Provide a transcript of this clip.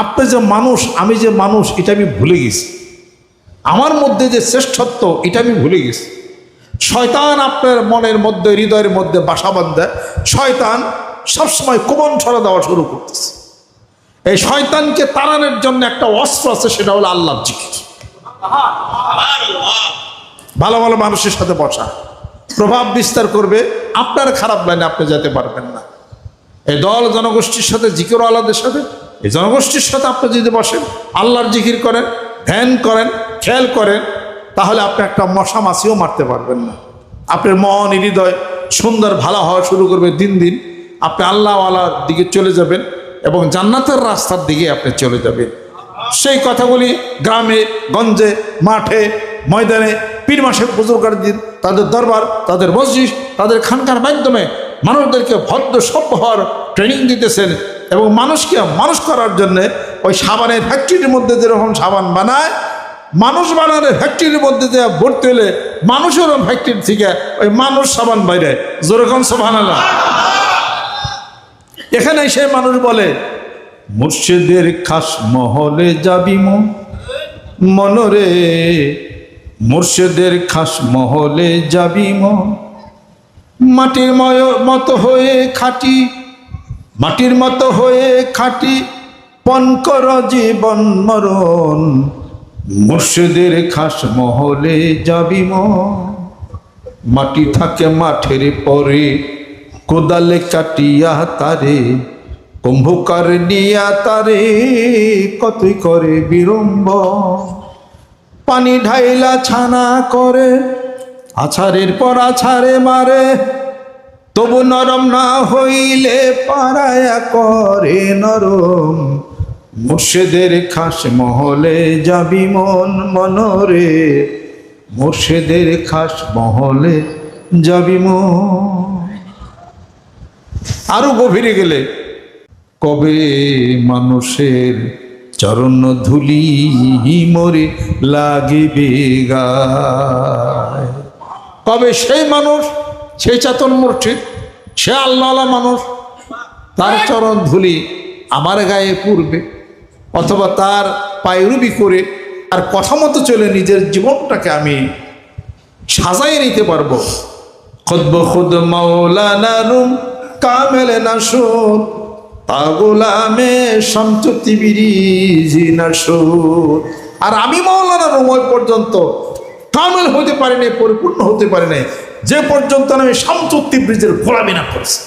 আপনি যে মানুষ, আমি যে মানুষ, এটা আমি ভুলে গেছি। আমার মধ্যে যে শ্রেষ্ঠত্ব, এটা আমি ভুলে গেছি। শয়তান আপনার মনের মধ্যে, হৃদয়ের মধ্যে বাসা বাঁধে। শয়তান সবসময় কুমন্ত্রণা দেওয়া শুরু করতেছে। এই শয়তানকে তাড়ানোর জন্য একটা অস্ত্র আছে, সেটা হলো আল্লাহর জিকির। ভালো ভালো মানুষের সাথে বসা প্রভাব বিস্তার করবে। আপনার খারাপ লাইনে আপনি যেতে পারবেন না। এই দল জনগোষ্ঠীর সাথে, জিকির আলাদের সাথে, এই জনগোষ্ঠীর সাথে আপনি যদি বসেন, আল্লাহর জিকির করেন, ধ্যান করেন, খেয়াল করেন, তাহলে আপনি একটা মশা মাছিও মারতে পারবেন না। আপনার মন হৃদয় সুন্দর ভালো হওয়া শুরু করবে। দিন দিন আপনি আল্লাহওয়ালার দিকে চলে যাবেন এবং জান্নাতের রাস্তার দিকে আপনি চলে যাবেন। সেই কথাগুলি গ্রামে গঞ্জে, মাঠে, ময়দানে, পীর মাসে বুজুর্গদের তাদের দরবার, তাদের মসজিদ, তাদের খানকার মাধ্যমে মানুষদেরকে ভদ্র সভ্য হওয়ার ট্রেনিং দিতেছেন। এবং মানুষকে মানুষ করার জন্যে ওই সাবানের ফ্যাক্টরির মধ্যে যেরকম সাবান বানায়, মানুষ বানানোর ফ্যাক্টরির মধ্যে যে ভর্তি হলে মানুষেরও ফ্যাক্টরি থেকে ওই মানুষ সাবান বাইরে। যেরকম সুবহানাল্লাহ। এখানে সে মানুষ বলে, মুর্শিদের খাস মহলে যাবি মনরে, মুর্শিদের খাস মহলে যাবি মাটির মতো হয়ে খাটি, মাটির মতো হয়ে খাটি, পণ কর জীবন মরণ, মুর্শিদের খাস মহলে যাবি মাটি থাকে মাঠের পরে, কোদালে কাটিয়া তারে, কুম্ভকার নিয়া তারে, কতই করে বিড়ম্ব, পানি ঢাইলা ছানা করে, আছাড়ের পর আছাড়ে মারে, তবু নরম না হইলে পারায়া করে নরম, মুর্শিদের খাস মহলে যাবি মনরে, মুর্শিদের খাস মহলে যাবি আরো গভীরে গেলে, কবে মানুষের চরণ ধুলি মরে লাগিবে গায়, কবে সেই মানুষ, সেই চেতন মুর্শিদ, সে আল্লাহওয়ালা মানুষ, তার চরণ ধুলি আমার গায়ে পড়বে, অথবা তার পায়রুবি করে আর কথা মতো চলে নিজের জীবনটাকে আমি সাজাই নিতে পারবো। খুদ খুদ মাওলানা রুম কামেলে নাসুর, তাগুলামে শামসুতি বিরিজি নাসুর। আর আমি মাওলানা রুম ওই পর্যন্ত কামেল হতে পারি নাই, পরিপূর্ণ হতে পারি নাই, যে পর্যন্ত আমি শামসুতি ব্রিজের গোলামি না করেছি।